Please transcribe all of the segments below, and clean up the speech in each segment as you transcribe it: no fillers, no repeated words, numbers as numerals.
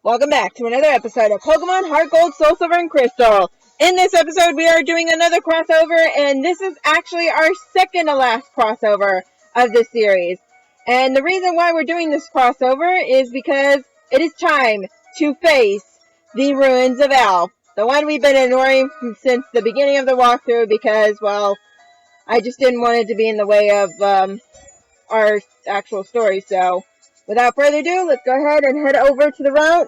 Welcome back to another episode of Pokemon HeartGold, SoulSilver, and Crystal. In this episode, we are doing another crossover, and this is actually our second to last crossover of this series. And the reason why we're doing this crossover is because it is time to face the ruins of Alph. The one we've been ignoring since the beginning of the walkthrough because, well, I just didn't want it to be in the way of our actual story, so without further ado, let's go ahead and head over to the route,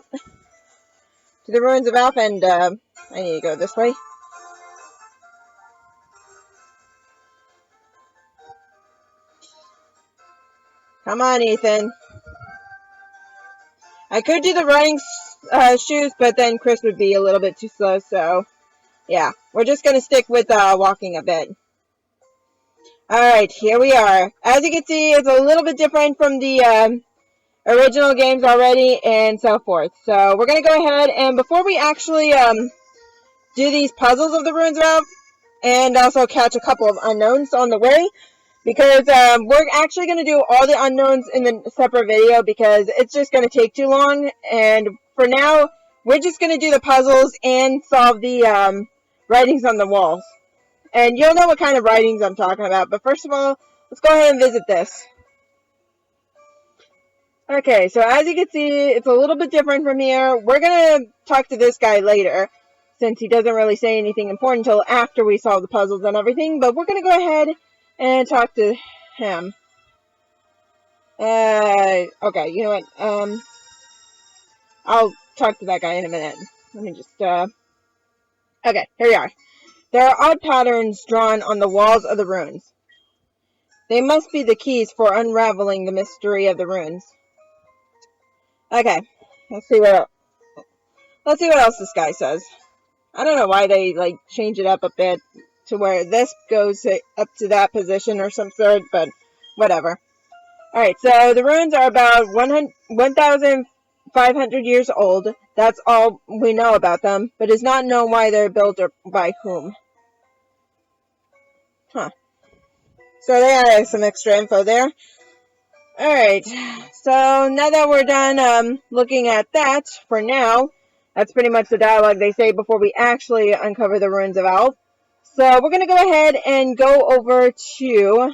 to the ruins of Alph, and I need to go this way. Come on, Ethan. I could do the running shoes, but then Chris would be a little bit too slow, so yeah, we're just going to stick with walking a bit. Alright, here we are. As you can see, it's a little bit different from the original games already and so forth. So we're going to go ahead and before we actually do these puzzles of the ruins of Alph and also catch a couple of unknowns on the way, because we're actually going to do all the unknowns in a separate video because it's just going to take too long, and for now we're just going to do the puzzles and solve the writings on the walls. And you'll know what kind of writings I'm talking about, but first of all, let's go ahead and visit this. Okay, so as you can see, it's a little bit different from here. We're going to talk to this guy later, since he doesn't really say anything important until after we solve the puzzles and everything, but we're going to go ahead and talk to him. Okay, you know what, I'll talk to that guy in a minute. Let me just, okay, here we are. There are odd patterns drawn on the walls of the ruins. They must be the keys for unraveling the mystery of the ruins. Okay, let's see what else this guy says. I don't know why they change it up a bit to where this goes up to that position or some sort, but whatever. Alright, so the ruins are about 1,500 years old. That's all we know about them, but it's not known why they're built or by whom. Huh. So they added some extra info there. Alright, so now that we're done looking at that, for now, that's pretty much the dialogue they say before we actually uncover the ruins of Alph. So we're going to go ahead and go over to...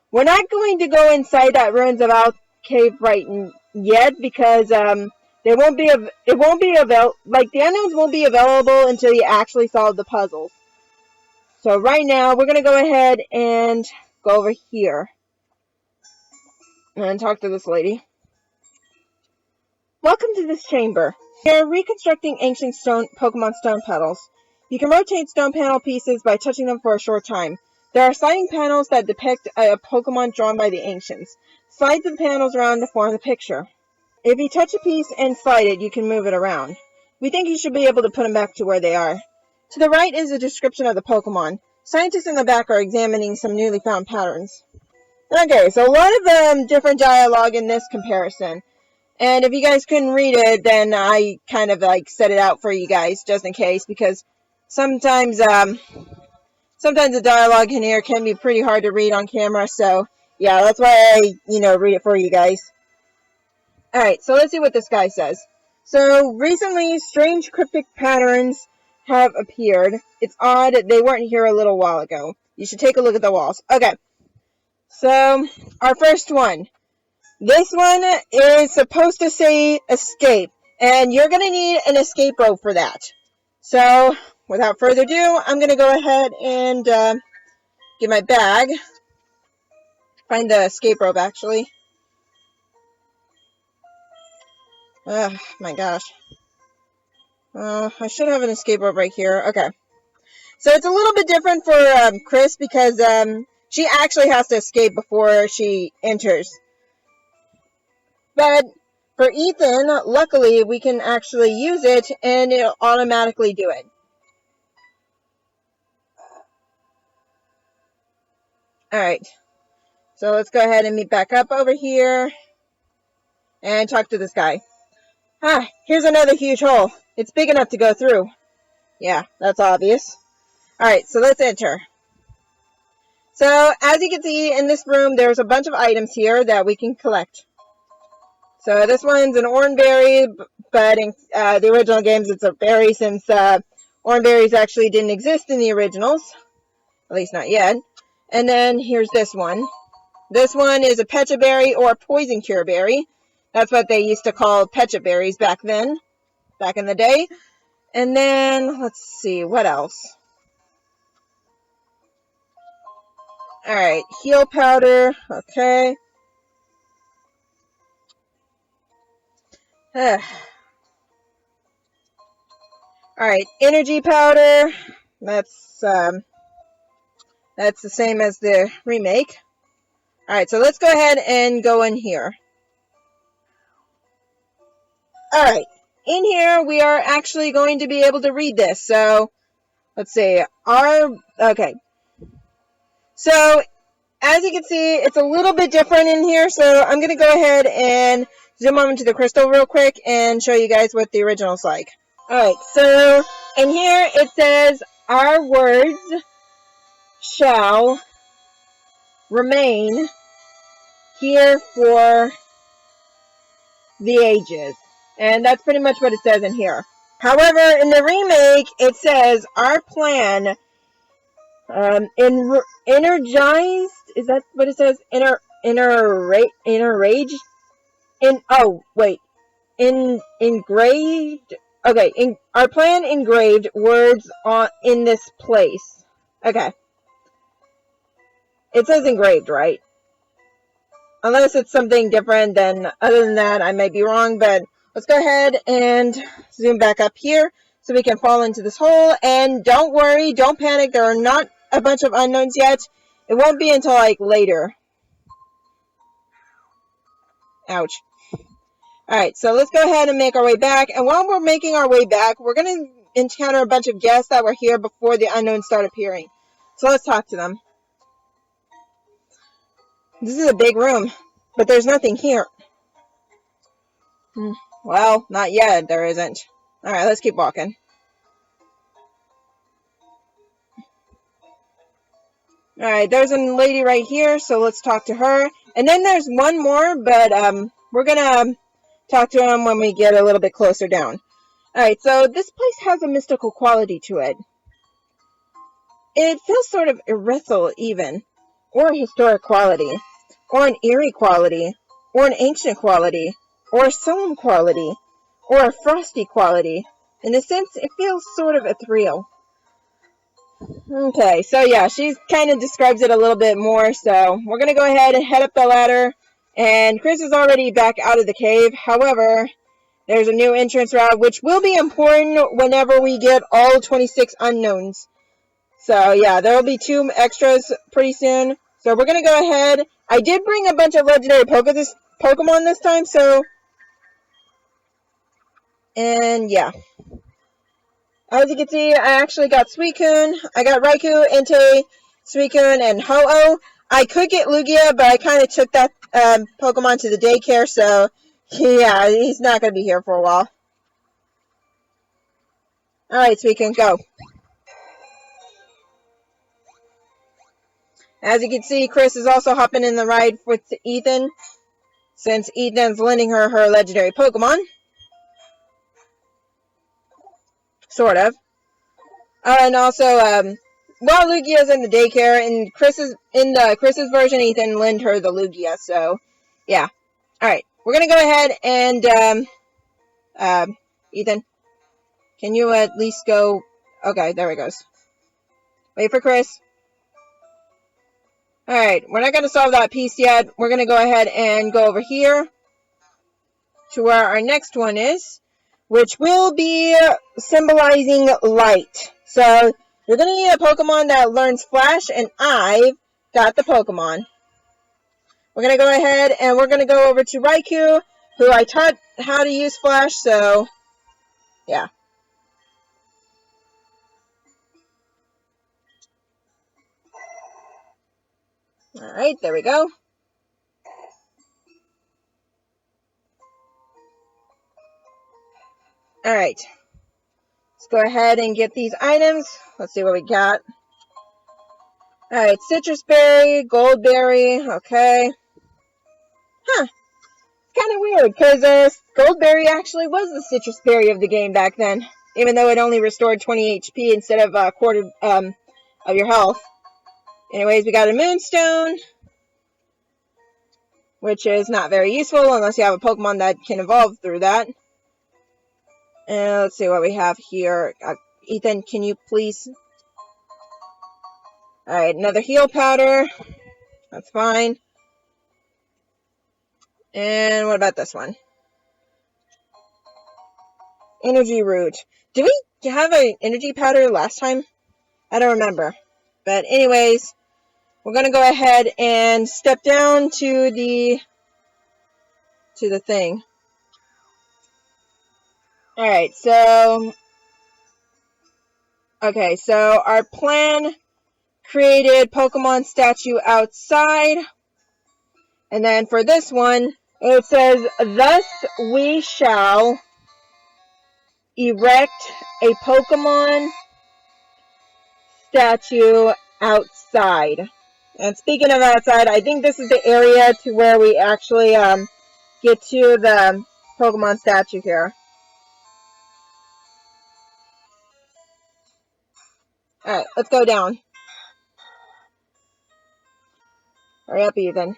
We're not going to go inside that ruins of Alph cave right yet because the unknowns won't be available until you actually solve the puzzles. So right now, we're going to go ahead and go over here and talk to this lady. Welcome to this chamber. We are reconstructing ancient Pokemon stone petals. You can rotate stone panel pieces by touching them for a short time. There are sliding panels that depict a Pokemon drawn by the ancients. Slide the panels around to form the picture. If you touch a piece and slide it, you can move it around. We think you should be able to put them back to where they are. To the right is a description of the Pokemon. Scientists in the back are examining some newly found patterns. Okay, so a lot of different dialogue in this comparison. And if you guys couldn't read it, then I kind of set it out for you guys, just in case, because sometimes the dialogue in here can be pretty hard to read on camera, so yeah, that's why I, read it for you guys. Alright, so let's see what this guy says. So, recently, strange cryptic patterns have appeared. It's odd they weren't here a little while ago. You should take a look at the walls. Okay, so our first one. This one is supposed to say escape, and you're going to need an escape rope for that. So, without further ado, I'm going to go ahead and get my bag. Find the escape rope, actually. Oh, my gosh. I should have an escape rope right here. Okay. So, it's a little bit different for Chris because she actually has to escape before she enters. But for Ethan, luckily, we can actually use it, and it'll automatically do it. Alright, so let's go ahead and meet back up over here, and talk to this guy. Here's another huge hole. It's big enough to go through. Yeah, that's obvious. Alright, so let's enter. So, as you can see, in this room, there's a bunch of items here that we can collect. So this one's an orangeberry, but in the original games it's a berry, since orangeberries actually didn't exist in the originals, at least not yet. And then here's this one. This one is a pecha berry or poison cure berry. That's what they used to call pecha berries back then, back in the day. And then let's see, what else? Alright, heal powder, okay. Alright, energy powder. That's the same as the remake. Alright, so let's go ahead and go in here. Alright, in here we are actually going to be able to read this. So, let's see. Okay. So, as you can see, it's a little bit different in here. So, I'm going to go ahead and zoom on into the crystal real quick and show you guys what the original's like. Alright, so in here it says, our words shall remain here for the ages. And that's pretty much what it says in here. However, in the remake, it says, our plan, energized, is that what it says? Engraved, okay, our plan engraved words in this place. Okay. It says engraved, right? Unless it's something different, then other than that, I might be wrong, but let's go ahead and zoom back up here so we can fall into this hole. And don't worry, don't panic, there are not a bunch of unknowns yet. It won't be until, like, later. Ouch. Alright, so let's go ahead and make our way back. And while we're making our way back, we're going to encounter a bunch of guests that were here before the unknowns start appearing. So let's talk to them. This is a big room, but there's nothing here. Well, not yet, there isn't. Alright, let's keep walking. Alright, there's a lady right here, so let's talk to her. And then there's one more, but we're gonna talk to him when we get a little bit closer down. Alright, so this place has a mystical quality to it. It feels sort of ethereal even, or a historic quality, or an eerie quality, or an ancient quality, or a solemn quality, or a frosty quality. In a sense, it feels sort of ethereal. Okay, so yeah, she kind of describes it a little bit more, so we're going to go ahead and head up the ladder, and Chris is already back out of the cave. However, there's a new entrance route, which will be important whenever we get all 26 unknowns. So yeah, there will be 2 extras pretty soon. So we're going to go ahead. I did bring a bunch of legendary Pokemon this time, so... And yeah. As you can see, I actually got Suicune. I got Raikou, Entei, Suicune, and Ho-Oh. I could get Lugia, but I kind of took that Pokemon to the daycare, so yeah, he's not going to be here for a while. Alright, Suicune, go. As you can see, Chris is also hopping in the ride with Ethan, since Ethan's lending her her legendary Pokemon. Sort of. And also, while Lugia's in the daycare, in Chris's version, Ethan lent her the Lugia, so, yeah. Alright, we're gonna go ahead and, Ethan, can you at least go, okay, there he goes. Wait for Chris. Alright, we're not gonna solve that piece yet. We're gonna go ahead and go over here to where our next one is, which will be symbolizing light. So, you're going to need a Pokemon that learns Flash, and I've got the Pokemon. We're going to go ahead and we're going to go over to Raikou, who I taught how to use Flash, so, yeah. Alright, there we go. Alright. Let's go ahead and get these items. Let's see what we got. Alright, Citrus Berry, Gold Berry, okay. Huh. kind of weird, because Goldberry actually was the citrus berry of the game back then, even though it only restored 20 HP instead of a quarter of your health. Anyways, we got a Moonstone, which is not very useful unless you have a Pokemon that can evolve through that. And let's see what we have here. Ethan, can you please... Alright, another heal powder. That's fine. And what about this one? Energy root. Did we have an energy powder last time? I don't remember. But anyways, we're going to go ahead and step down to the thing. Alright, so... Okay, so our plan created Pokemon statue outside. And then for this one, it says, thus we shall erect a Pokemon statue outside. And speaking of outside, I think this is the area to where we actually get to the Pokemon statue here. Alright, let's go down. Hurry up, Ethan.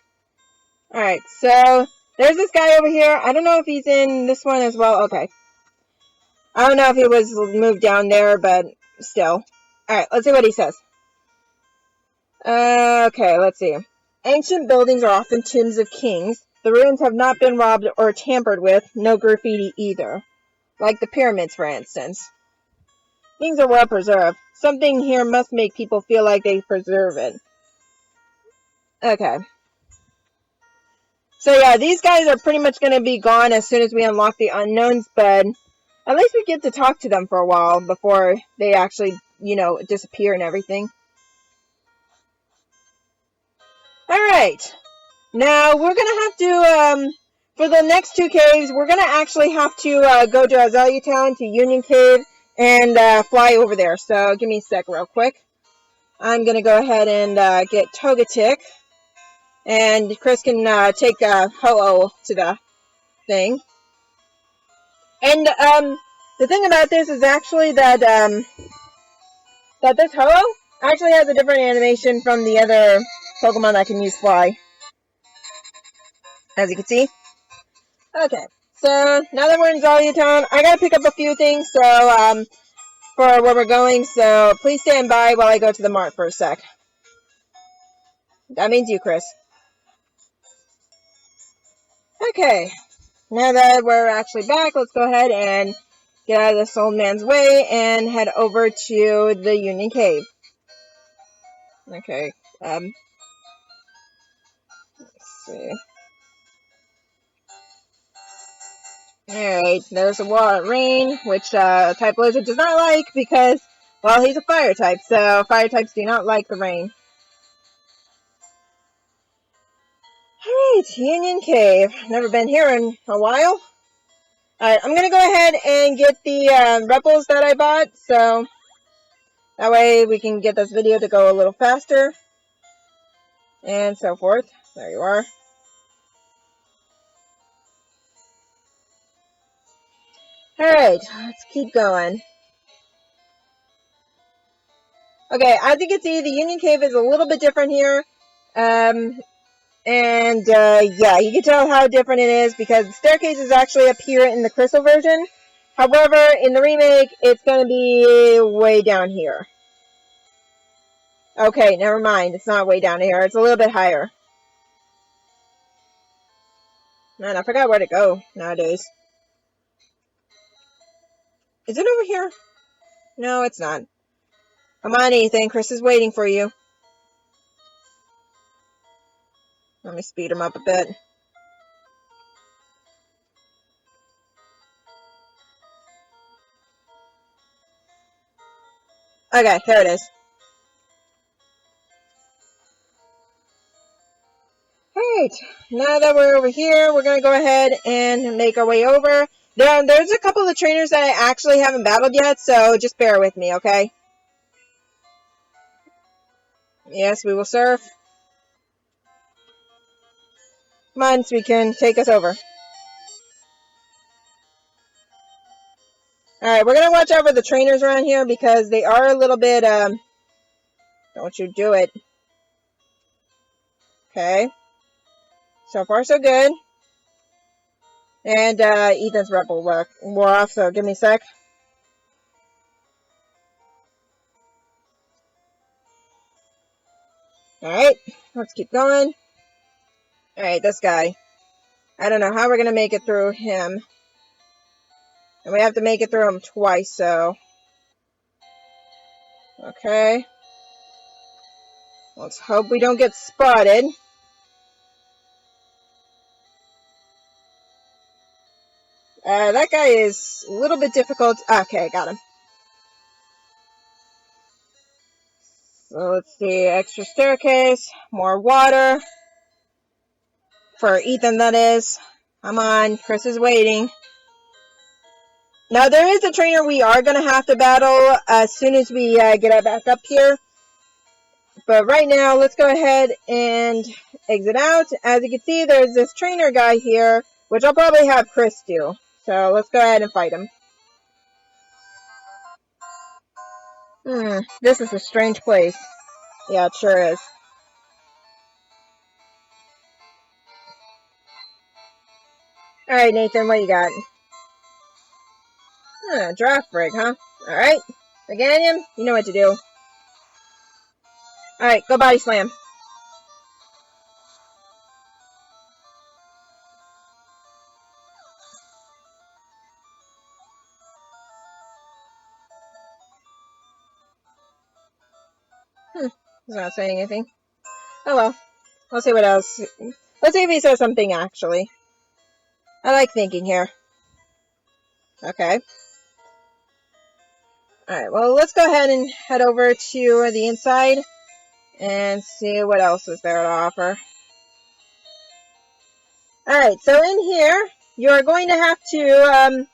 Alright, so there's this guy over here. I don't know if he's in this one as well. Okay. I don't know if he was moved down there, but still. Alright, let's see what he says. Okay, let's see. Ancient buildings are often tombs of kings. The ruins have not been robbed or tampered with. No graffiti either. Like the pyramids, for instance. Things are well preserved. Something here must make people feel like they preserve it. Okay. So yeah, these guys are pretty much going to be gone as soon as we unlock the unknowns, but at least we get to talk to them for a while before they actually, disappear and everything. Alright. Now, we're going to have to, for the next two caves, we're going to actually have to go to Azalea Town, to Union Cave, and fly over there. So, give me a sec real quick. I'm going to go ahead and get Togetic. And Chris can take Ho-Oh to the thing. And the thing about this is actually that that this Ho-Oh actually has a different animation from the other Pokemon that can use Fly. As you can see. Okay, so now that we're in Azalea Town, I gotta pick up a few things for where we're going, so please stand by while I go to the mart for a sec. That means you, Chris. Okay, now that we're actually back, let's go ahead and get out of this old man's way and head over to the Union Cave. Okay, let's see. Alright, there's a wall of rain, which Type Lizard does not like because, well, he's a fire type, so fire types do not like the rain. Alright, Union Cave. Never been here in a while. Alright, I'm gonna go ahead and get the Repels that I bought, so that way we can get this video to go a little faster. And so forth. There you are. Alright, let's keep going. Okay, as you can see, the Union Cave is a little bit different here. Yeah, you can tell how different it is because the staircase is actually up here in the crystal version. However, in the remake, it's going to be way down here. Okay, never mind. It's not way down here. It's a little bit higher. Man, I forgot where to go nowadays. Is it over here? No, it's not. Come on, Ethan. Chris is waiting for you. Let me speed him up a bit. Okay, here it is. Alright, now that we're over here, we're going to go ahead and make our way over. There's a couple of trainers that I actually haven't battled yet, so just bear with me, okay? Yes, we will surf. Come on, Suicune, take us over. Alright, we're gonna watch out for the trainers around here because they are a little bit, don't you do it. Okay. So far, so good. And, Ethan's rebel wore off, so give me a sec. Alright, let's keep going. Alright, this guy. I don't know how we're gonna make it through him. And we have to make it through him twice, so. Okay. Let's hope we don't get spotted. That guy is a little bit difficult. Okay, got him. So let's see. Extra staircase. More water. For Ethan, that is. Come on. Chris is waiting. Now, there is a trainer we are going to have to battle as soon as we get back up here. But right now, let's go ahead and exit out. As you can see, there's this trainer guy here, which I'll probably have Chris do. So let's go ahead and fight him. This is a strange place. Yeah, it sure is. Alright, Nathan, what you got? Draft rig, huh? Alright. Meganium, you know what to do. Alright, go body slam. He's not saying anything. Oh well. Let's see what else. Let's see if he says something, actually. I like thinking here. Okay. Alright, well, let's go ahead and head over to the inside and see what else is there to offer. Alright, so in here, you're going to have to,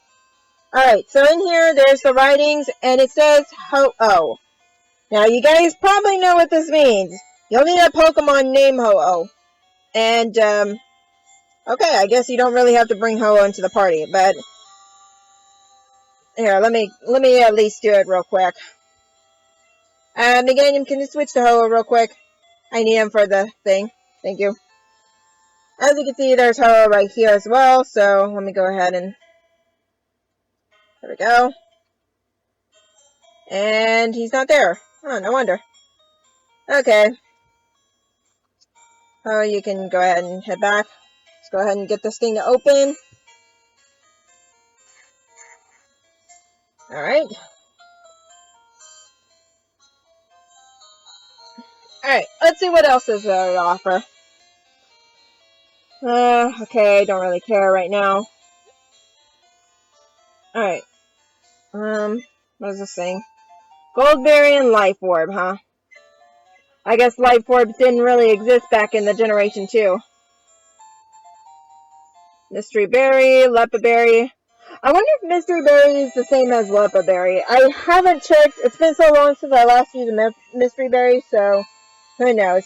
alright, so in here, there's the writings, and it says Ho-Oh. Now, you guys probably know what this means. You'll need a Pokemon named Ho-Oh. And, okay, I guess you don't really have to bring Ho-Oh into the party, but here, let me at least do it real quick. Meganium, can you switch to Ho-Oh real quick? I need him for the thing. Thank you. As you can see, there's Ho-Oh right here as well, so let me go ahead and... There we go. And he's not there. Oh, no wonder. Okay. Oh, you can go ahead and head back. Let's go ahead and get this thing to open. Alright. Alright, let's see what else is there to offer. Okay, don't really care right now. Alright. What is this thing? Goldberry and Life Orb, huh? I guess Life Orbs didn't really exist back in the Generation 2. Mystery Berry, Lepa Berry. I wonder if Mystery Berry is the same as Lepa Berry. I haven't checked. It's been so long since I last used a Mystery Berry, so who knows.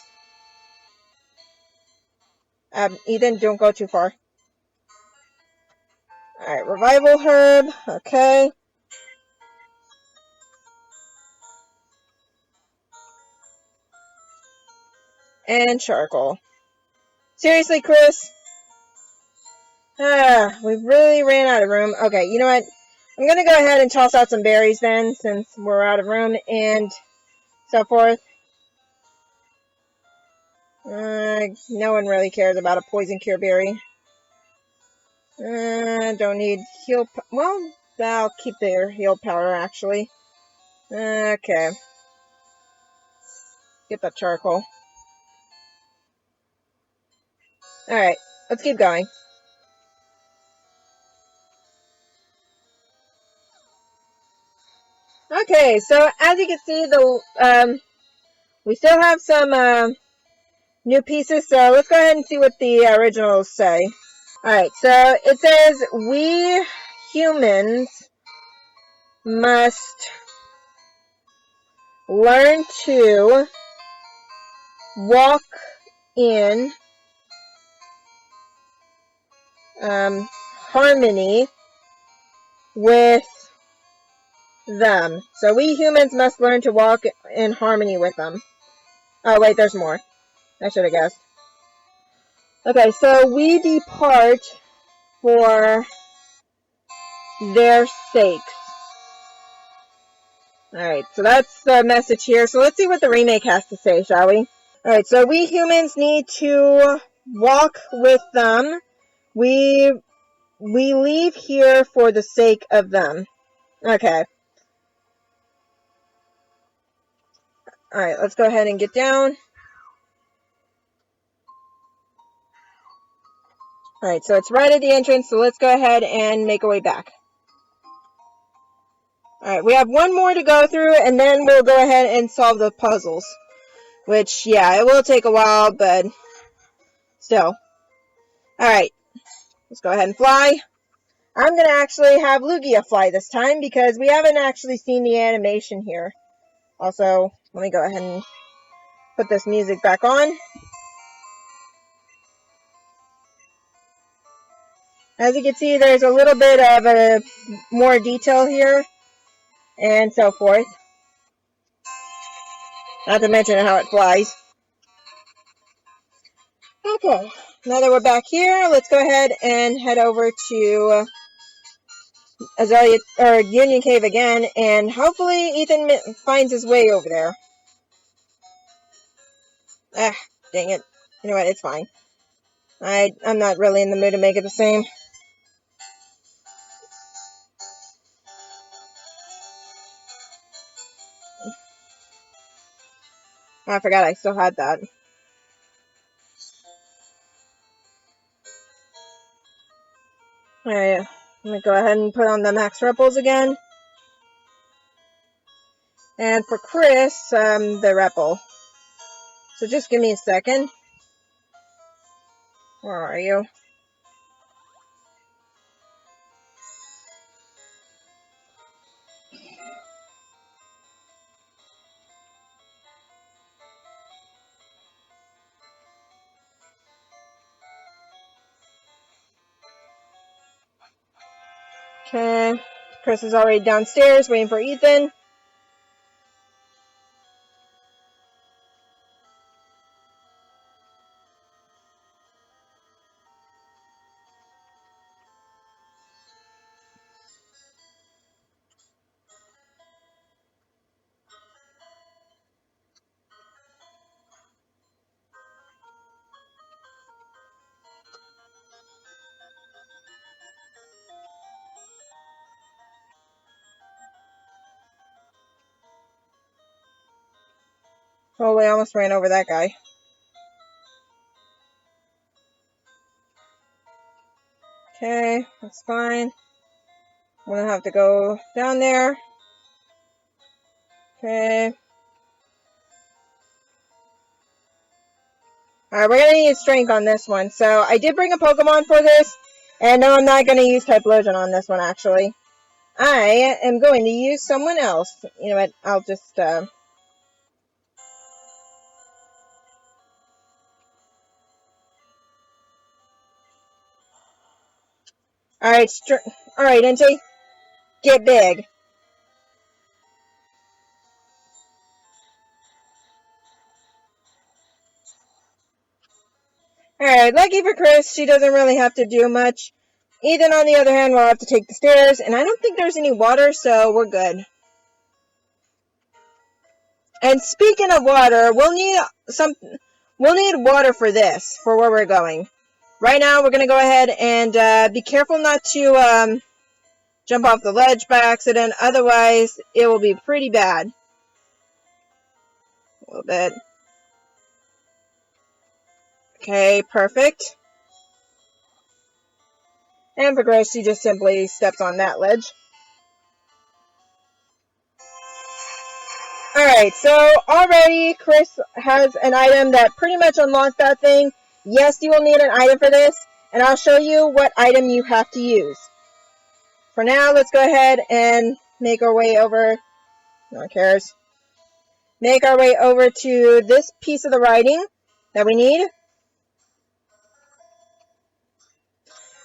Ethan, don't go too far. Alright, Revival Herb. Okay. And Charcoal. Seriously, Chris? We really ran out of room. Okay, you know what? I'm gonna go ahead and toss out some berries then, since we're out of room and so forth. No one really cares about a poison cure berry. Don't need heal. Well, I'll keep their heal powder actually. Okay. Get that charcoal. Alright, let's keep going. Okay, so as you can see, we still have some new pieces, so let's go ahead and see what the originals say. Alright, so it says, we humans must learn to walk in harmony with them. So we humans must learn to walk in harmony with them. Oh, wait, there's more. I should have guessed. Okay, so we depart for their sakes. Alright, so that's the message here. So let's see what the remake has to say, shall we? Alright, so we humans need to walk with them. We leave here for the sake of them. Okay. Alright, let's go ahead and get down. Alright, so it's right at the entrance, so let's go ahead and make our way back. Alright, we have one more to go through, and then we'll go ahead and solve the puzzles. Which, yeah, it will take a while, but still. Alright, let's go ahead and fly. I'm going to actually have Lugia fly this time, because we haven't actually seen the animation here. Also, let me go ahead and put this music back on. As you can see, there's a little bit of a more detail here, and so forth. Not to mention how it flies. Okay, now that we're back here, let's go ahead and head over to Azalea, or Union Cave again, and hopefully Ethan finds his way over there. Ah, dang it. You know what, it's fine. I'm not really in the mood to make it the same. I forgot I still had that. Alright, let me go ahead and put on the max ripples again. And for Chris, the ripple. So just give me a second. Where are you? Okay, Chris is already downstairs waiting for Ethan. Oh, we almost ran over that guy. Okay, that's fine. I'm gonna have to go down there. Okay. Alright, we're gonna need strength on this one. So, I did bring a Pokemon for this. And no, I'm not gonna use Typhlosion on this one, actually. I am going to use someone else. You know what, I'll just, Alright, Entei. Get big. Alright, lucky for Chris, she doesn't really have to do much. Ethan, on the other hand, will have to take the stairs, and I don't think there's any water, so we're good. And speaking of water, we'll need water for this, for where we're going. Right now, we're gonna go ahead and be careful not to jump off the ledge by accident, otherwise it will be pretty bad. A little bit. Okay, perfect. And for Grace, she just simply steps on that ledge. Alright, so already Chris has an item that pretty much unlocks that thing. Yes, you will need an item for this, and I'll show you what item you have to use. For now, let's go ahead and make our way over. No one cares. Make our way over to this piece of the writing that we need.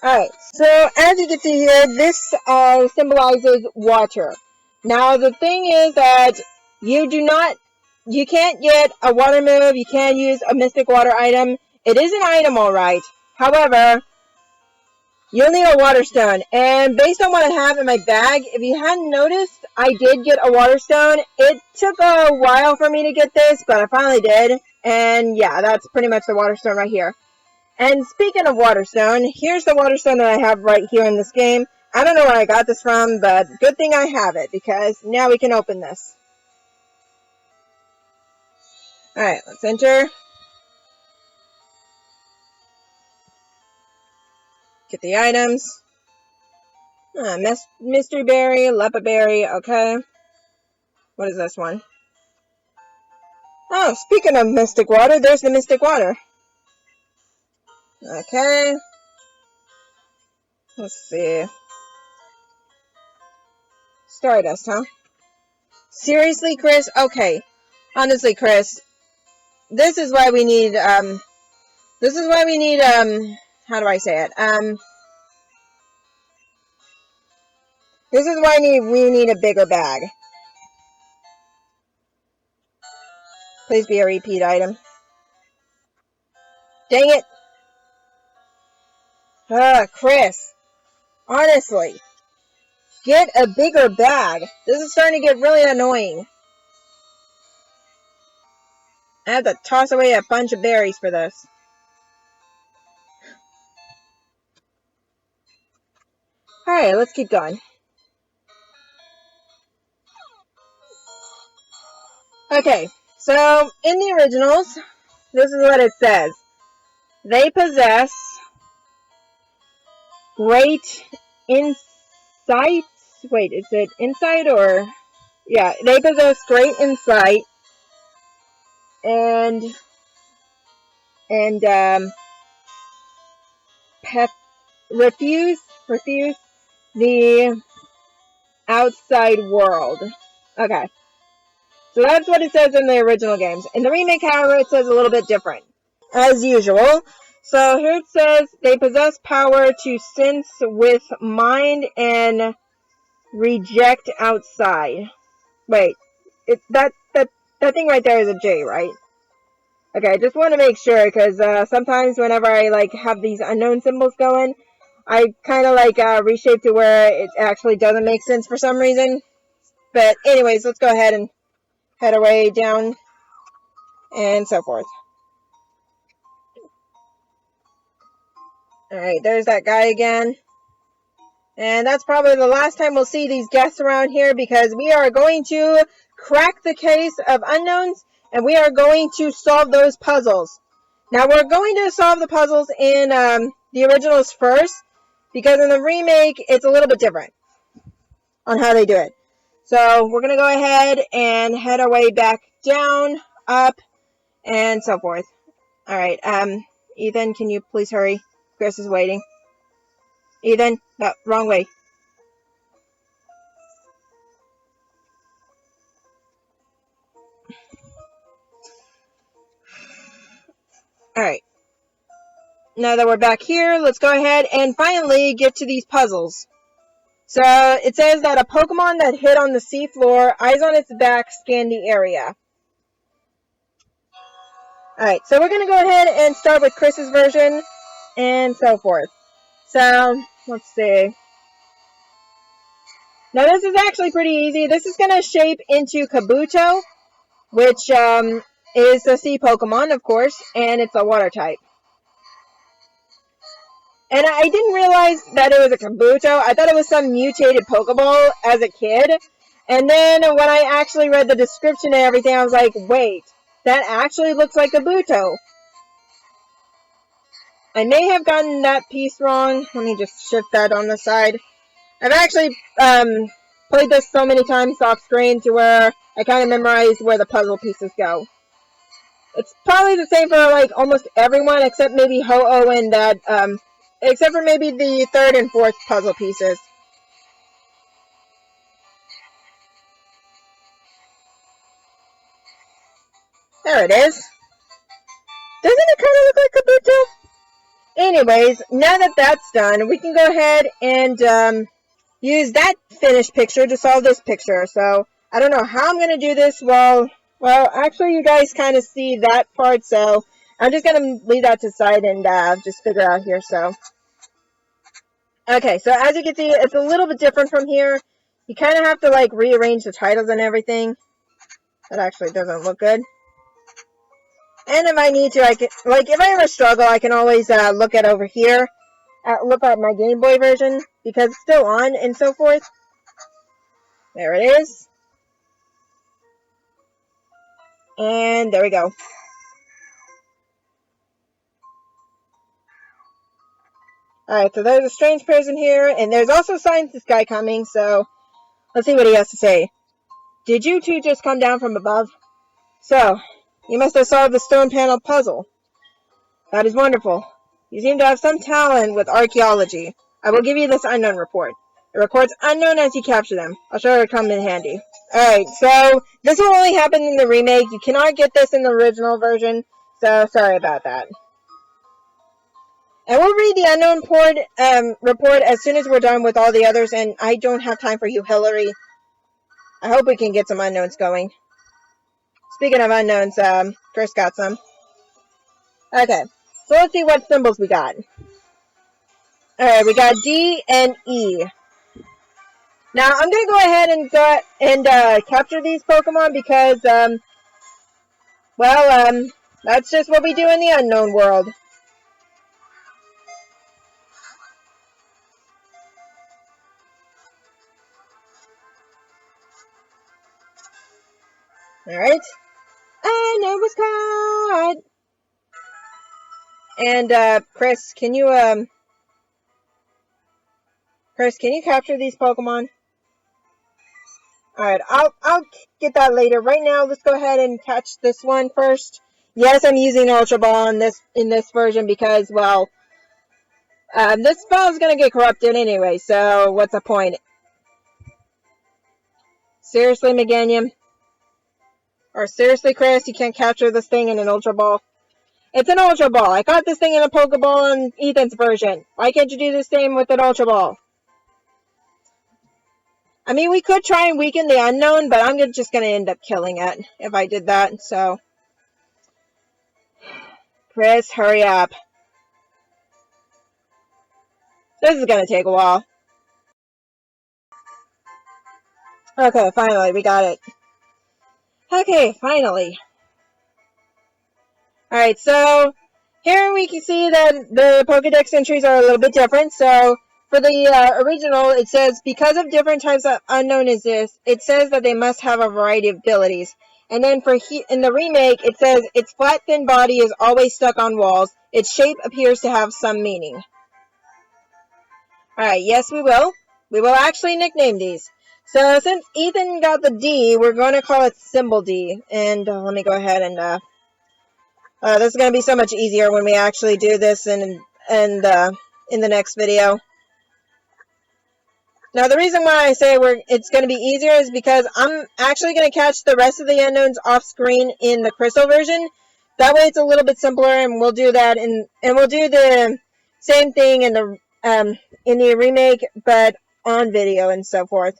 Alright, so as you can see here, this symbolizes water. Now, the thing is that you can't get a water move, you can't use a mystic water item. It is an item, alright. However, you'll need a water stone. And based on what I have in my bag, if you hadn't noticed, I did get a water stone. It took a while for me to get this, but I finally did. And yeah, that's pretty much the water stone right here. And speaking of water stone, here's the water stone that I have right here in this game. I don't know where I got this from, but good thing I have it, because now we can open this. Alright, let's enter. Get the items. Mystery berry, leopard berry, okay. What is this one? Oh, speaking of mystic water, there's the mystic water. Okay. Let's see. Stardust, huh? Seriously, Chris? Okay. Honestly, Chris, this is why we need, how do I say it? This is why we need a bigger bag. Please be a repeat item. Dang it. Chris. Honestly. Get a bigger bag. This is starting to get really annoying. I have to toss away a bunch of berries for this. Alright, let's keep going. Okay, so in the originals, this is what it says. They possess great insight. Wait, is it insight or... Yeah, they possess great insight and refuse the outside world. Okay. So that's what it says in the original games. In the remake, however, it says a little bit different. As usual. So here it says, they possess power to sense with mind and reject outside. Wait, that thing right there is a J, right? Okay, I just want to make sure, because sometimes whenever I have these unknown symbols going, I kind of reshape to where it actually doesn't make sense for some reason. But anyways, let's go ahead and head our way down and so forth. Alright, there's that guy again. And that's probably the last time we'll see these guests around here, because we are going to crack the case of unknowns, and we are going to solve those puzzles. Now, we're going to solve the puzzles in the originals first, because in the remake, it's a little bit different on how they do it. So, we're going to go ahead and head our way back down, up, and so forth. Alright, Ethan, can you please hurry? Chris is waiting. Ethan, no, wrong way. Alright. Now that we're back here, let's go ahead and finally get to these puzzles. So, it says that a Pokemon that hit on the seafloor, eyes on its back, scan the area. Alright, so we're going to go ahead and start with Chris's version, and so forth. So, let's see. Now, this is actually pretty easy. This is going to shape into Kabuto, which is a sea Pokemon, of course, and it's a water type. And I didn't realize that it was a Kabuto. I thought it was some mutated Pokeball as a kid. And then when I actually read the description and everything, I was like, wait, that actually looks like Kabuto. I may have gotten that piece wrong. Let me just shift that on the side. I've actually played this so many times off screen to where I kind of memorized where the puzzle pieces go. It's probably the same for almost everyone except maybe Ho-Oh and that, except for maybe the third and fourth puzzle pieces. There it is. Doesn't it kind of look like Kabuto? Anyways, now that that's done, we can go ahead and use that finished picture to solve this picture. So I don't know how I'm going to do this. Well, actually you guys kind of see that part, so I'm just going to leave that to the side and just figure out here. So okay, so as you can see, it's a little bit different from here. You kind of have to like rearrange the titles and everything. That actually doesn't look good. And if I need to, I can, like, if I ever struggle, I can always look at over here, look at my Game Boy version, because it's still on and so forth. There it is. And there we go. Alright, so there's a strange person here, and there's also a scientist guy coming, so let's see what he has to say. Did you two just come down from above? So, you must have solved the stone panel puzzle. That is wonderful. You seem to have some talent with archaeology. I will give you this unknown report. It records unknown as you capture them. I'll sure it'll come in handy. Alright, so this will only happen in the remake. You cannot get this in the original version, so sorry about that. And we'll read the unknown report as soon as we're done with all the others, and I don't have time for you, Hillary. I hope we can get some unknowns going. Speaking of unknowns, Chris got some. Okay, so let's see what symbols we got. Alright, we got D and E. Now, I'm going to go ahead and capture these Pokemon because, that's just what we do in the unknown world. Alright. And I was caught! And, Chris, can you capture these Pokemon? Alright, I'll get that later. Right now, let's go ahead and catch this one first. Yes, I'm using Ultra Ball in this version because, well, this spell is gonna get corrupted anyway, so what's the point? Seriously, Meganium? Or seriously, Chris, you can't capture this thing in an Ultra Ball? It's an Ultra Ball. I caught this thing in a Pokeball in Ethan's version. Why can't you do the same with an Ultra Ball? I mean, we could try and weaken the unknown, but I'm just going to end up killing it if I did that, so. Chris, hurry up. This is going to take a while. Okay, finally, we got it. Okay, finally. Alright, so here we can see that the Pokedex entries are a little bit different. So for the original, it says, because of different types of unknown is this, it says that they must have a variety of abilities. And then in the remake, it says, its flat, thin body is always stuck on walls. Its shape appears to have some meaning. Alright, yes, we will. We will actually nickname these. So since Ethan got the D, we're going to call it Symbol D. And let me go ahead and this is going to be so much easier when we actually do this in the next video. Now, the reason why I say it's going to be easier is because I'm actually going to catch the rest of the unknowns off screen in the Crystal version. That way, it's a little bit simpler, and we'll do that, and we'll do the same thing in the remake, but on video and so forth.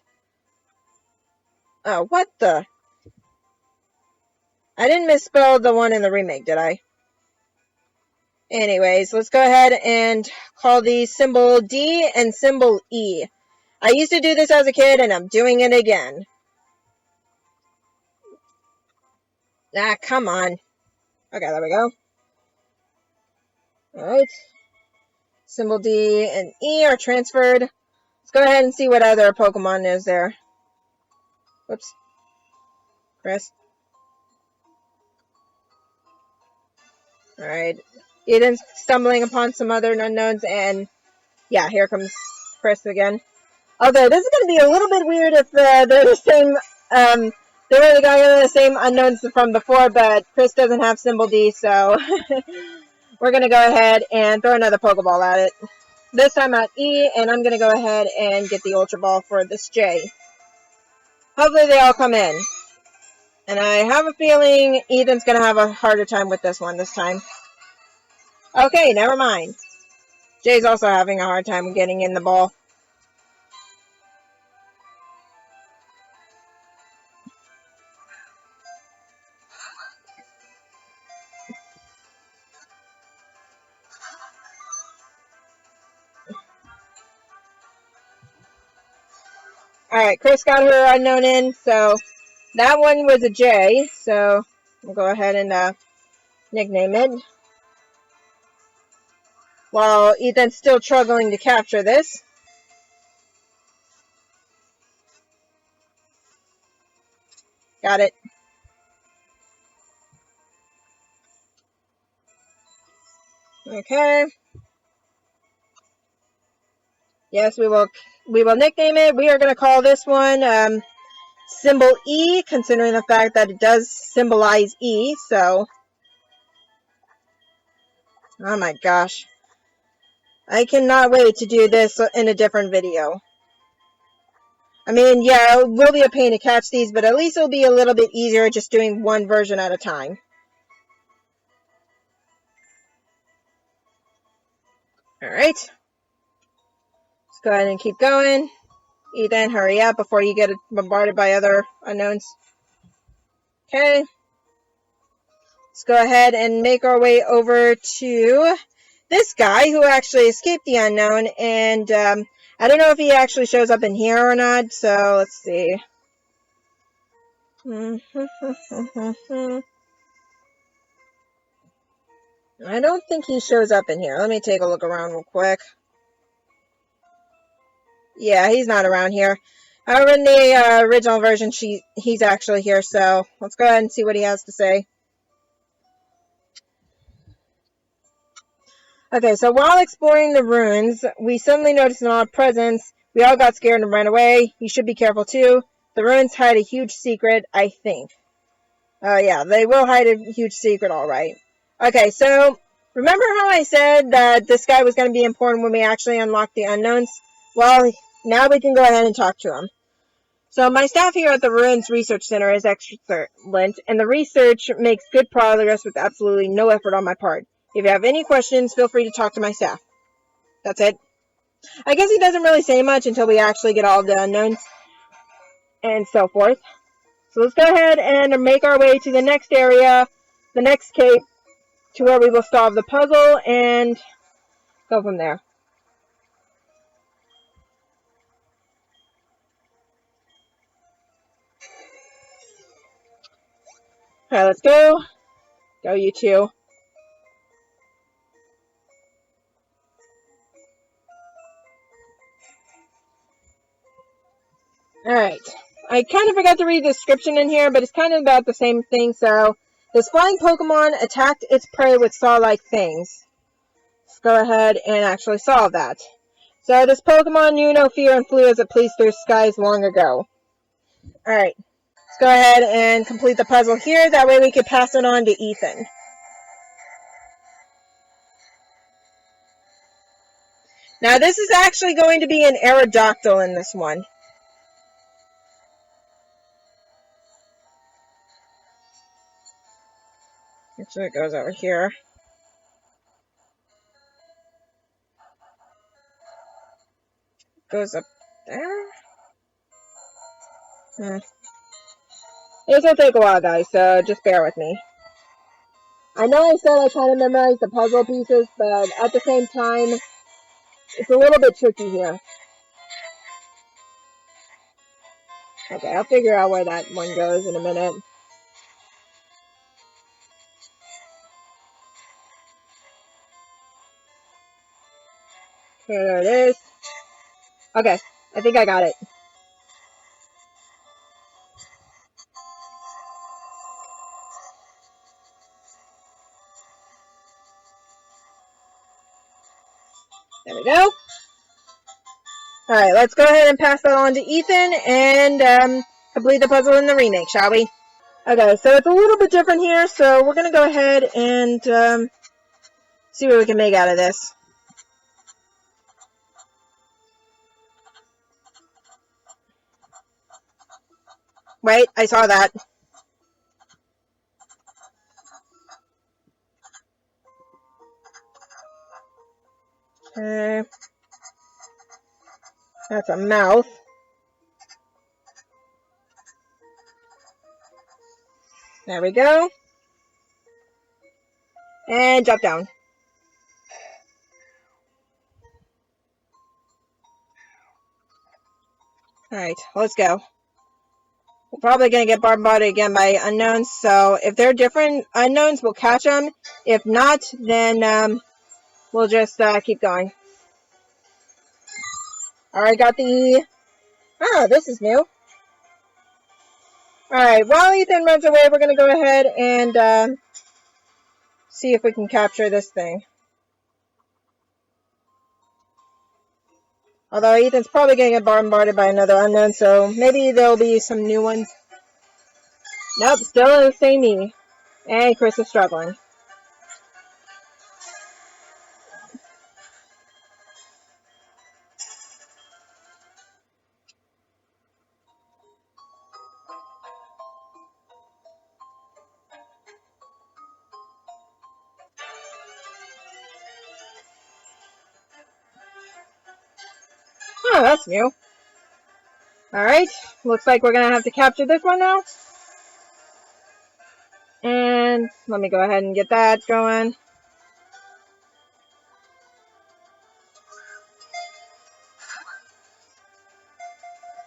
Oh, what the? I didn't misspell the one in the remake, did I? Anyways, let's go ahead and call these Symbol D and Symbol E. I used to do this as a kid, and I'm doing it again. Ah, come on. Okay, there we go. Alright. Symbol D and E are transferred. Let's go ahead and see what other Pokemon is there. Whoops. Chris. Alright. Ethan's stumbling upon some other unknowns, and yeah, here comes Chris again. Okay, this is going to be a little bit weird if they're the same, they were the same unknowns from before, but Chris doesn't have Symbol D, so we're going to go ahead and throw another Pokeball at it. This time at E, and I'm going to go ahead and get the Ultra Ball for this J. Hopefully they all come in. And I have a feeling Ethan's going to have a harder time with this one this time. Okay, never mind. Jay's also having a hard time getting in the ball. Alright, Chris got her unknown in, so that one was a J, so we'll go ahead and nickname it. While Ethan's still struggling to capture this. Got it. Okay. Yes, we will nickname it. We are going to call this one symbol E, considering the fact that it does symbolize E, so. Oh my gosh. I cannot wait to do this in a different video. I mean, yeah, it will be a pain to catch these, but at least it'll be a little bit easier just doing one version at a time. Alright. Let's go ahead and keep going. Ethan, hurry up before you get bombarded by other unknowns. Okay. Let's go ahead and make our way over to this guy who actually escaped the unknown, and I don't know if he actually shows up in here or not, so let's see. I don't think he shows up in here. Let me take a look around real quick. Yeah, he's not around here. However, in the original version, he's actually here, so let's go ahead and see what he has to say. Okay, so while exploring the ruins, we suddenly noticed an odd presence. We all got scared and ran away. You should be careful too. The ruins hide a huge secret, I think. Yeah, they will hide a huge secret, alright. Okay, so remember how I said that this guy was going to be important when we actually unlock the unknowns? Well, now we can go ahead and talk to him. So my staff here at the Ruins Research Center is excellent, and the research makes good progress with absolutely no effort on my part. If you have any questions, feel free to talk to my staff. That's it. I guess he doesn't really say much until we actually get all the unknowns and so forth. So let's go ahead and make our way to the next area, the next cape, to where we will solve the puzzle and go from there. Alright, let's go. Go, you two. Alright. I kind of forgot to read the description in here, but it's kind of about the same thing. So, this flying Pokemon attacked its prey with saw-like things. Let's go ahead and actually solve that. So, this Pokemon knew no fear and flew as it pleased through skies long ago. Alright. Let's go ahead and complete the puzzle here. That way we can pass it on to Ethan. Now, this is actually going to be an Aerodactyl in this one. Actually, it goes over here. Goes up there. This will take a while, guys, so just bear with me. I know I said I kind of memorized the puzzle pieces, but at the same time, it's a little bit tricky here. Okay, I'll figure out where that one goes in a minute. Okay, there it is. Okay, I think I got it. There we go. Alright, let's go ahead and pass that on to Ethan and complete the puzzle in the remake, shall we? Okay, so it's a little bit different here, so we're going to go ahead and see what we can make out of this. Wait, I saw that. Okay. That's a mouth. There we go. And drop down. Alright, let's go. We're probably going to get bombarded again by unknowns, so if they're different unknowns, we'll catch them. If not, then we'll just keep going. Alright, got the... Oh, this is new. Alright, while Ethan runs away, we're going to go ahead and see if we can capture this thing. Although Ethan's probably going to get bombarded by another unknown, so maybe there'll be some new ones. Nope, still the same E. And Chris is struggling. Oh, that's new. Alright, looks like we're going to have to capture this one now. And let me go ahead and get that going.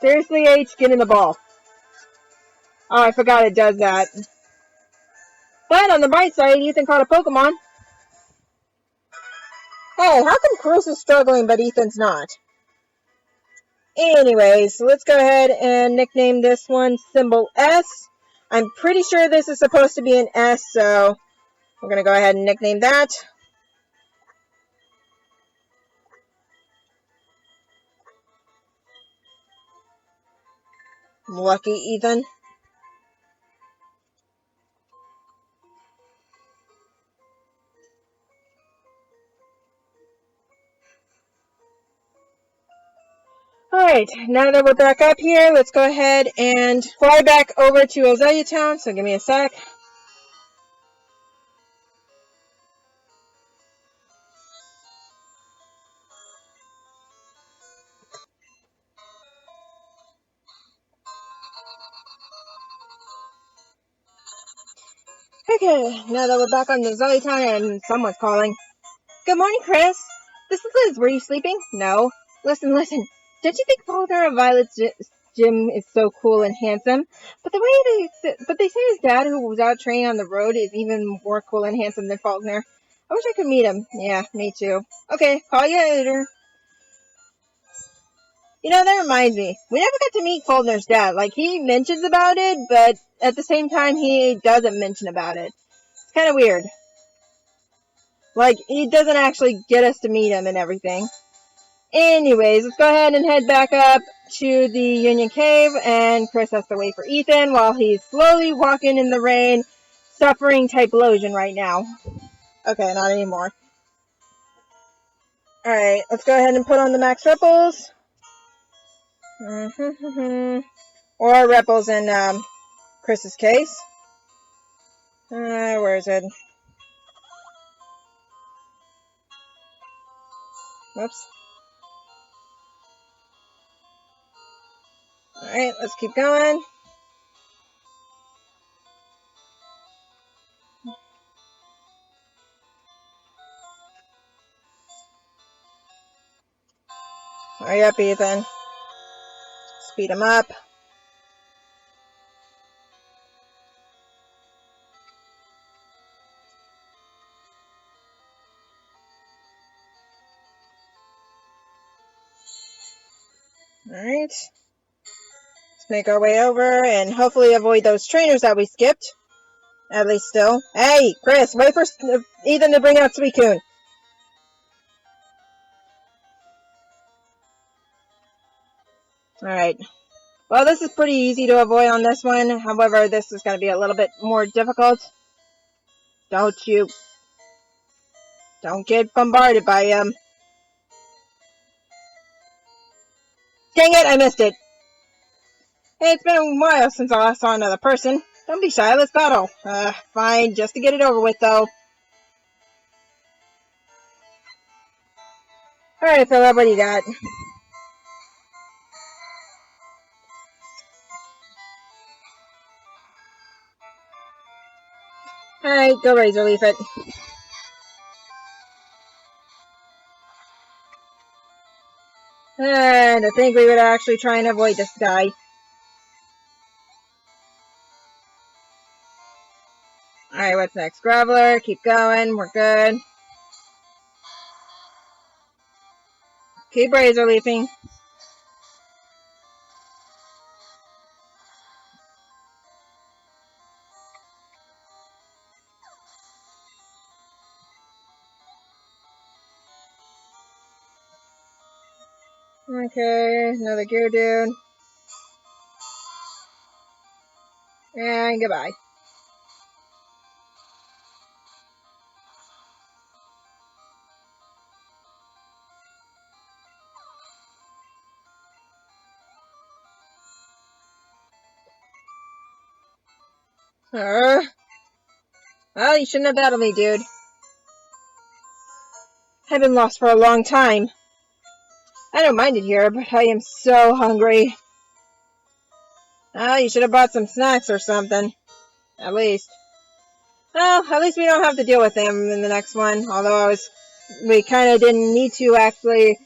Seriously, H, get in the ball. Oh, I forgot it does that. But on the bright side, Ethan caught a Pokemon. Hey, how come Chris is struggling but Ethan's not? Anyways, let's go ahead and nickname this one Symbol S. I'm pretty sure this is supposed to be an S, so we're going to go ahead and nickname that. Lucky Ethan. Alright, now that we're back up here, let's go ahead and fly back over to Azalea Town, so give me a sec. Okay, now that we're back on Azalea Town and someone's calling. Good morning, Chris. This is Liz. Were you sleeping? No. Listen. Don't you think Faulkner of Violet's gym is so cool and handsome? But they say his dad, who was out training on the road, is even more cool and handsome than Faulkner. I wish I could meet him. Yeah, me too. Okay, call you later. You know, that reminds me. We never got to meet Faulkner's dad. Like, he mentions about it, but at the same time, he doesn't mention about it. It's kind of weird. Like, he doesn't actually get us to meet him and everything. Anyways, let's go ahead and head back up to the Union Cave, and Chris has to wait for Ethan while he's slowly walking in the rain, suffering Typhlosion right now. Okay, not anymore. Alright, let's go ahead and put on the Max Ripples. Or Ripples in Chris's case. Where is it? Whoops. Alright, let's keep going. Hurry up, Ethan. Speed him up. Alright. Let's make our way over and hopefully avoid those trainers that we skipped. At least still. Hey, Chris, wait for Ethan to bring out Suicune. Alright. Well, this is pretty easy to avoid on this one. However, this is going to be a little bit more difficult. Don't get bombarded by him. Dang it, I missed it. Hey, it's been a while since I last saw another person. Don't be shy, let's battle. Fine, just to get it over with, though. Alright, Philip, what do you got? Alright, go Razor Leaf it. Oh, And I think we would actually try and avoid this guy. Alright, what's next? Graveler, keep going, we're good. Keep razor leafing. Okay, another Geodude. And goodbye. Well, you shouldn't have battled me, dude. I've been lost for a long time. I don't mind it here, but I am so hungry. Oh, you should have bought some snacks or something. At least. Well, at least we don't have to deal with them in the next one. Although we kind of didn't need to actually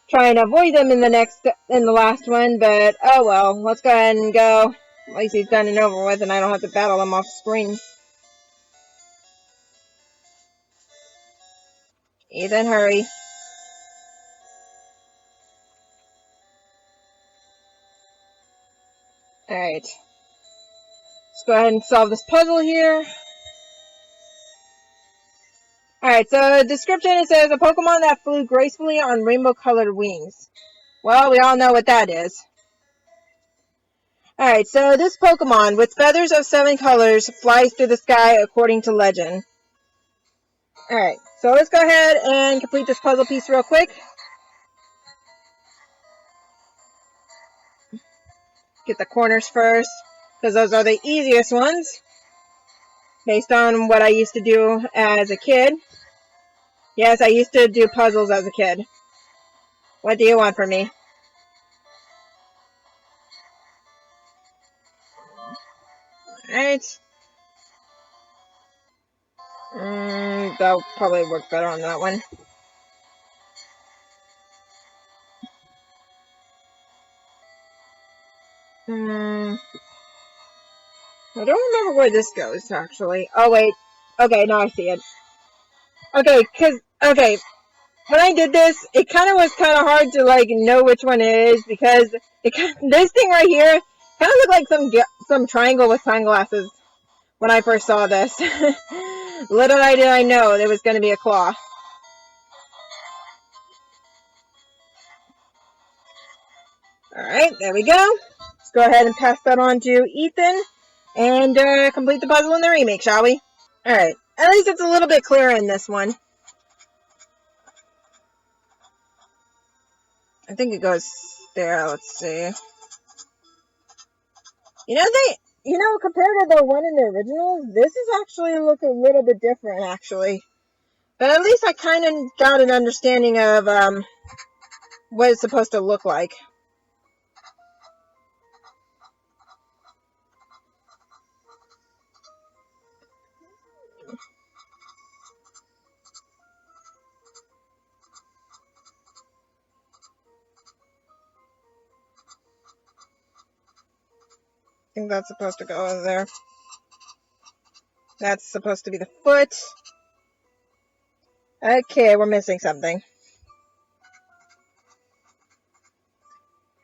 try and avoid them in the last one. But oh well, let's go ahead and go. At least he's done and over with, and I don't have to battle him off screen. Ethan, hurry. Alright. Let's go ahead and solve this puzzle here. Alright, so description, it says a Pokemon that flew gracefully on rainbow-colored wings. Well, we all know what that is. Alright, so this Pokemon, with feathers of 7 colors, flies through the sky according to legend. Alright, so let's go ahead and complete this puzzle piece real quick. Get the corners first, because those are the easiest ones, based on what I used to do as a kid. Yes, I used to do puzzles as a kid. What do you want from me? Alright. That'll probably work better on that one. I don't remember where this goes, actually. Oh, wait. Okay, now I see it. Okay, when I did this, it was kind of hard to, know which one it is, because this thing right here kind of looked like some triangle with sunglasses when I first saw this. Little did I know there was going to be a claw. Alright, there we go. Let's go ahead and pass that on to Ethan and complete the puzzle in the remake, shall we? Alright, at least it's a little bit clearer in this one. I think it goes there, let's see. Compared to the one in the original, this is actually look a little bit different, actually. But at least I kind of got an understanding of what it's supposed to look like. I think that's supposed to go over there. That's supposed to be the foot. Okay, we're missing something.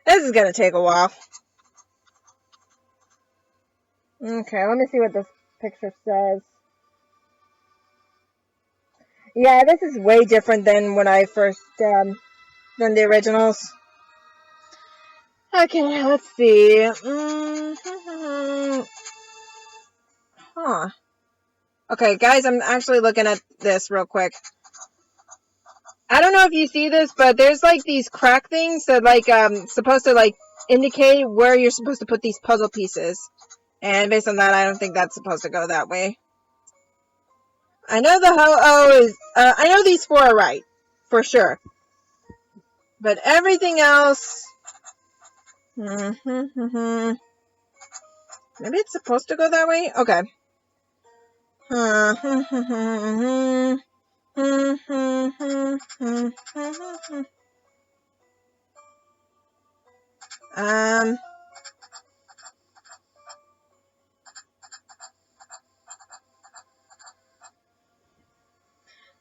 This is going to take a while. Okay, let me see what this picture says. Yeah, this is way different than when I first, than the originals. Okay, let's see. Huh. Okay, guys, I'm actually looking at this real quick. I don't know if you see this, but there's these crack things that supposed to indicate where you're supposed to put these puzzle pieces. And based on that, I don't think that's supposed to go that way. I know the Ho-Oh is, I know these 4 are right, for sure. But everything else, maybe it's supposed to go that way? Okay.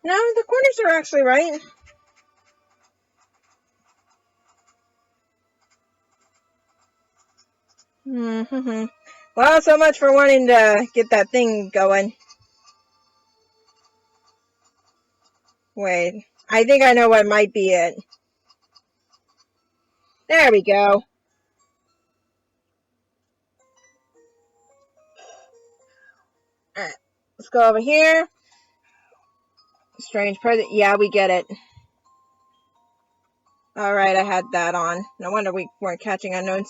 No, the corners are actually right. Mm-hmm. Well, so much for wanting to get that thing going. Wait, I think I know what might be it. There we go. Alright, let's go over here. Strange present. Yeah, we get it. Alright, I had that on. No wonder we weren't catching unknowns.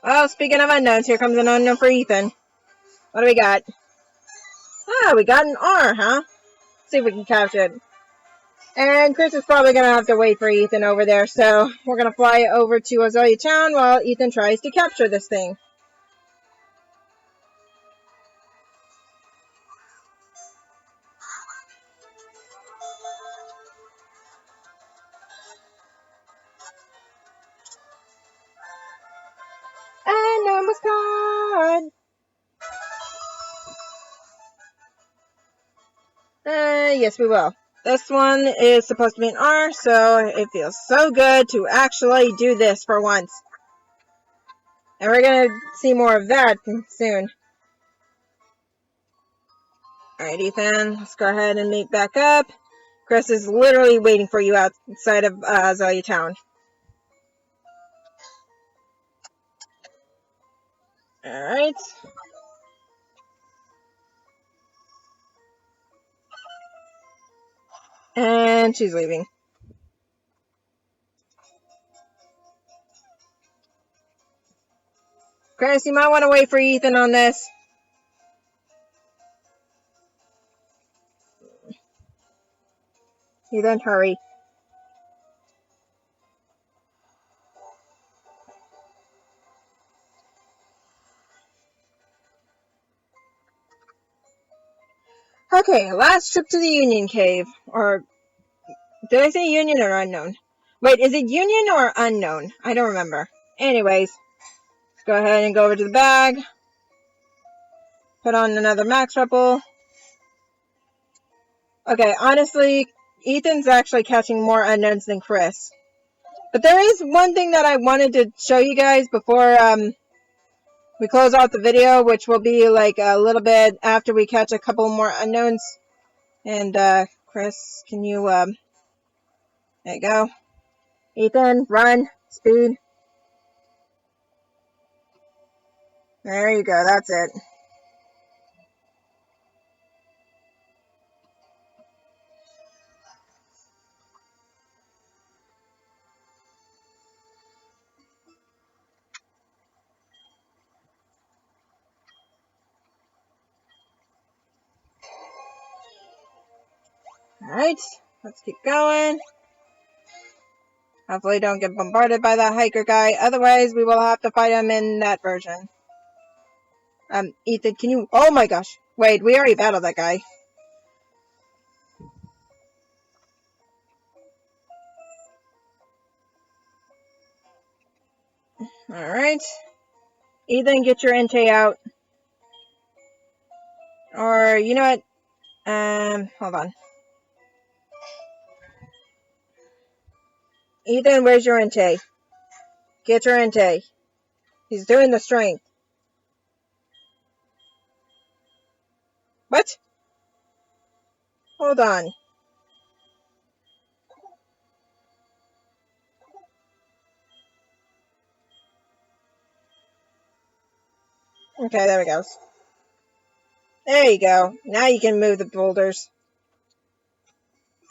Well, speaking of unknowns, here comes an unknown for Ethan. What do we got? Ah, we got an R, huh? Let's see if we can capture it. And Chris is probably going to have to wait for Ethan over there, so we're going to fly over to Azalea Town while Ethan tries to capture this thing. And no was caught! Yes, we will. This one is supposed to be an R, so it feels so good to actually do this for once. And we're going to see more of that soon. Alright, Ethan, let's go ahead and meet back up. Chris is literally waiting for you outside of Azalea Town. Alright. And she's leaving. Chris, you might want to wait for Ethan on this. Ethan, hurry. Okay, last trip to the Union Cave. Or, did I say Union or Unknown? Wait, is it Union or Unknown? I don't remember. Anyways, let's go ahead and go over to the bag. Put on another max ripple. Okay, honestly, Ethan's actually catching more unknowns than Chris. But there is one thing that I wanted to show you guys before we close out the video, which will be like a little bit after we catch a couple more unknowns. And Chris, can you there you go. Ethan, run, speed. There you go, that's it. Alright, let's keep going. Hopefully don't get bombarded by that hiker guy. Otherwise, we will have to fight him in that version. Ethan, can you... Oh my gosh. Wait, we already battled that guy. Alright. Ethan, get your Entei out. Or, you know what? Hold on. Ethan, where's your Entei? Get your Entei. He's doing the strength. What? Hold on. Okay, there we go. There you go. Now you can move the boulders.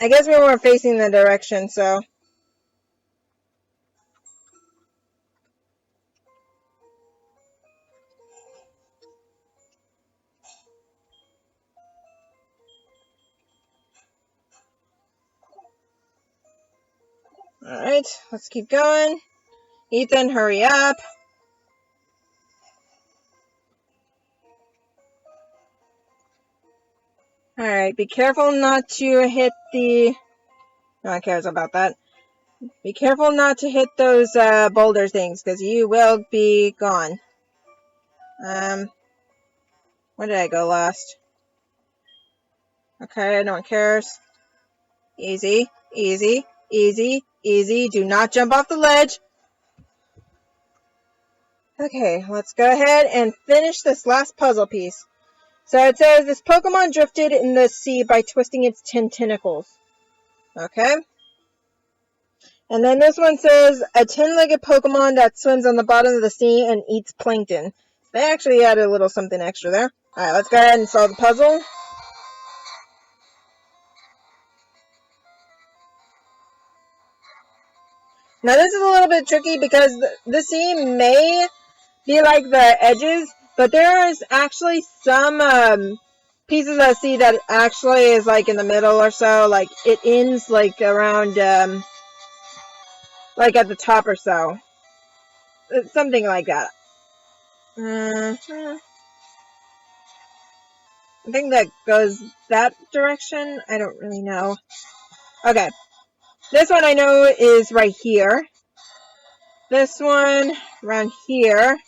I guess we weren't facing the direction, so... Alright, let's keep going. Ethan, hurry up. Alright, be careful not to hit the... No one cares about that. Be careful not to hit those boulder things, because you will be gone. Where did I go last? Okay, no one cares. Easy, easy, easy, easy. Do not jump off the ledge. Okay, let's go ahead and finish this last puzzle piece. So it says, this Pokemon drifted in the sea by twisting its 10 tentacles. Okay. And then this one says, a 10-legged Pokemon that swims on the bottom of the sea and eats plankton. They actually added a little something extra there. Alright, let's go ahead and solve the puzzle. Now this is a little bit tricky because the sea may be like the edges, but there is actually some pieces of the sea that actually is like in the middle or so. Like it ends like around like at the top or so. Something like that. I think that goes that direction. I don't really know. Okay. This one I know is right here. This one around here.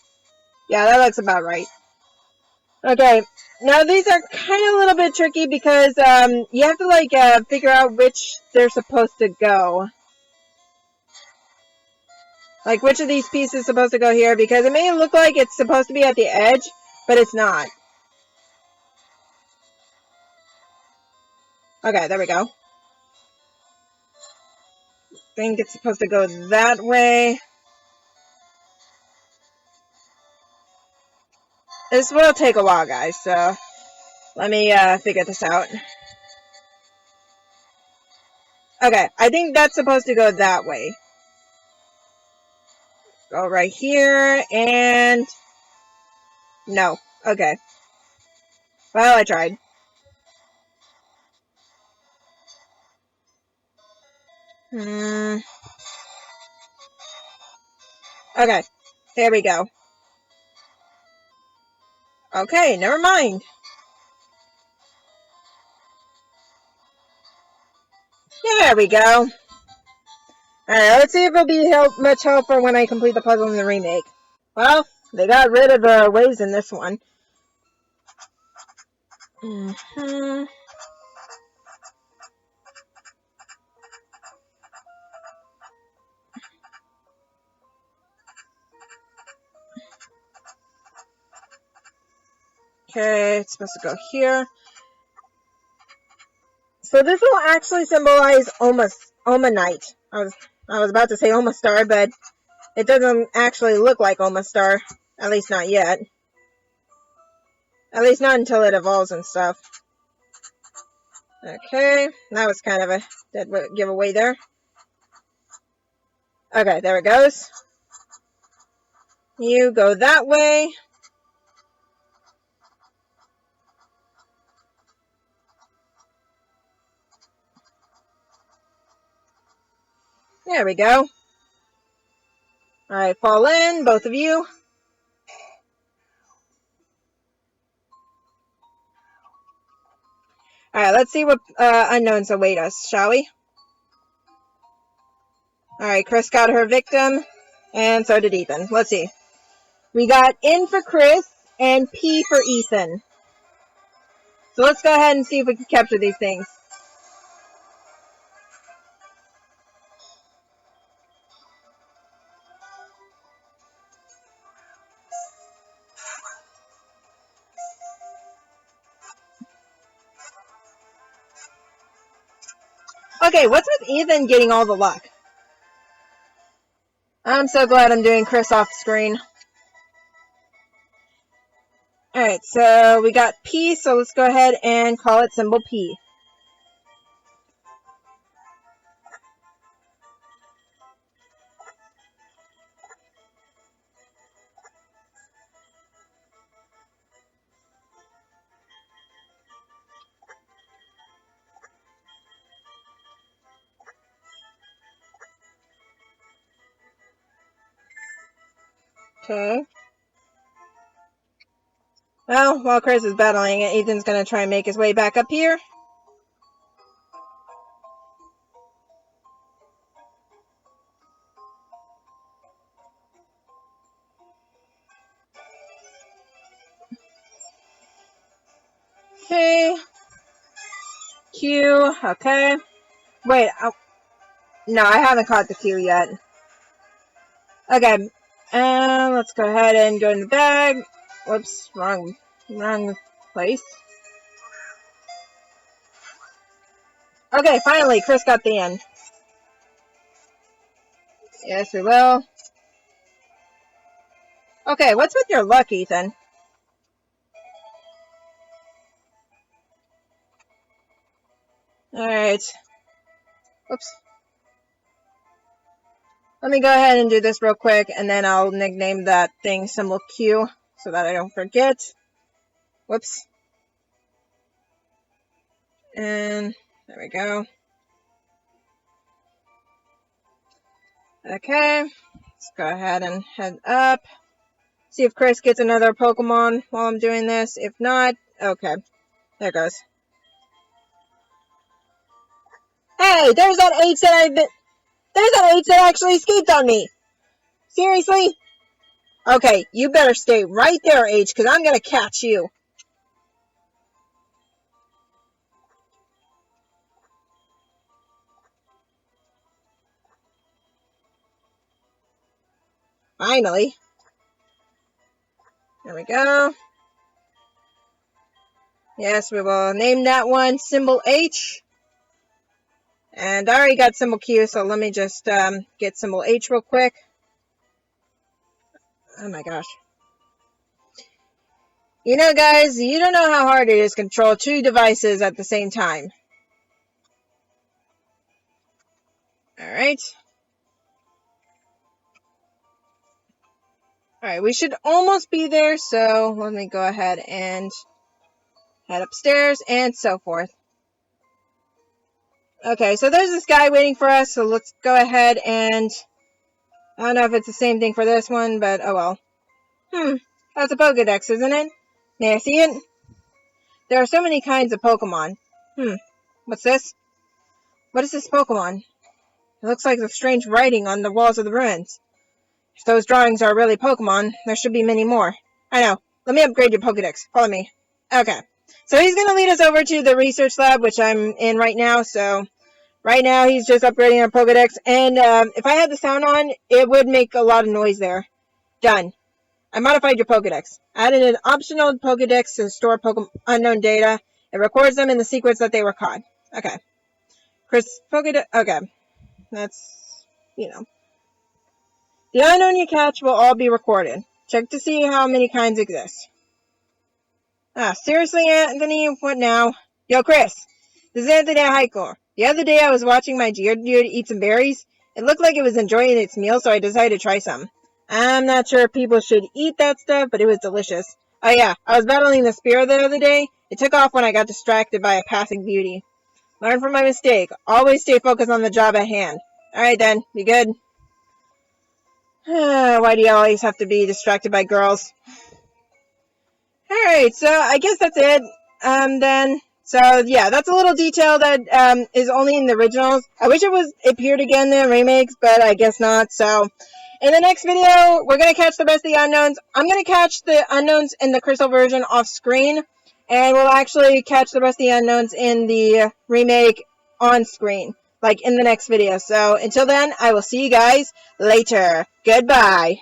Yeah, that looks about right. Okay. Now these are kind of a little bit tricky because you have to like figure out which they're supposed to go. Like which of these pieces is supposed to go here, because it may look like it's supposed to be at the edge, but it's not. Okay, there we go. I think it's supposed to go that way. This will take a while, guys, so let me figure this out. Okay, I think that's supposed to go that way. Go right here, and... no. Okay. Well, I tried. Okay, there we go. Okay, never mind. There we go. Alright, let's see if it'll be much helpful when I complete the puzzle in the remake. Well, they got rid of the waves in this one. Okay, it's supposed to go here. So this will actually symbolize Omanite. I was about to say Omastar, but it doesn't actually look like Omastar. At least not yet. At least not until it evolves and stuff. Okay, that was kind of a dead giveaway there. Okay, there it goes. You go that way. There we go. Alright, fall in, both of you. Alright, let's see what unknowns await us, shall we? Alright, Chris got her victim, and so did Ethan. Let's see. We got N for Chris, and P for Ethan. So let's go ahead and see if we can capture these things. Okay, what's with Ethan getting all the luck? I'm so glad I'm doing Chris off screen. Alright, so we got P, so let's go ahead and call it symbol P. Okay. Well, while Chris is battling it, Ethan's going to try and make his way back up here. Okay. Q. Okay. Wait. No, I haven't caught the Q yet. Okay. Let's go ahead and go in the bag. Whoops. Wrong place. Okay, finally, Chris got the end. Yes, we will. Okay, what's with your luck, Ethan? Alright. Whoops. Let me go ahead and do this real quick, and then I'll nickname that thing symbol Q, so that I don't forget. Whoops. And there we go. Okay. Let's go ahead and head up. See if Chris gets another Pokemon while I'm doing this. If not, okay. There it goes. Hey, there's that H that actually escaped on me. Seriously? Okay, you better stay right there, H, because I'm gonna catch you. Finally. There we go. Yes, we will name that one symbol H. And I already got symbol Q, so let me just get symbol H real quick. Oh my gosh. You know, guys, you don't know how hard it is to control two devices at the same time. Alright. Alright, we should almost be there, so let me go ahead and head upstairs and so forth. Okay, so there's this guy waiting for us, so let's go ahead and... I don't know if it's the same thing for this one, but oh well. That's a Pokedex, isn't it? May I see it? There are so many kinds of Pokemon. What's this? What is this Pokemon? It looks like the strange writing on the walls of the ruins. If those drawings are really Pokemon, there should be many more. I know. Let me upgrade your Pokedex. Follow me. Okay. So he's going to lead us over to the research lab, which I'm in right now. So right now he's just upgrading our Pokedex. And if I had the sound on, it would make a lot of noise there. Done. I modified your Pokedex. Added an optional Pokedex to store unknown data. It records them in the sequence that they were caught. Okay. Chris, Pokedex. Okay. That's, you know. The unknown you catch will all be recorded. Check to see how many kinds exist. Seriously, Anthony? What now? Yo, Chris. This is Anthony at Highcore. The other day I was watching my Geodude eat some berries. It looked like it was enjoying its meal, so I decided to try some. I'm not sure if people should eat that stuff, but it was delicious. Oh yeah, I was battling the spear the other day. It took off when I got distracted by a passing beauty. Learn from my mistake. Always stay focused on the job at hand. Alright then, be good. Why do you always have to be distracted by girls? Alright, so I guess that's it. Then. So, yeah, that's a little detail that is only in the originals. I wish it appeared again in the remakes, but I guess not. So, in the next video, we're going to catch the rest of the unknowns. I'm going to catch the unknowns in the crystal version off screen. And we'll actually catch the rest of the unknowns in the remake on screen. Like, in the next video. So, until then, I will see you guys later. Goodbye.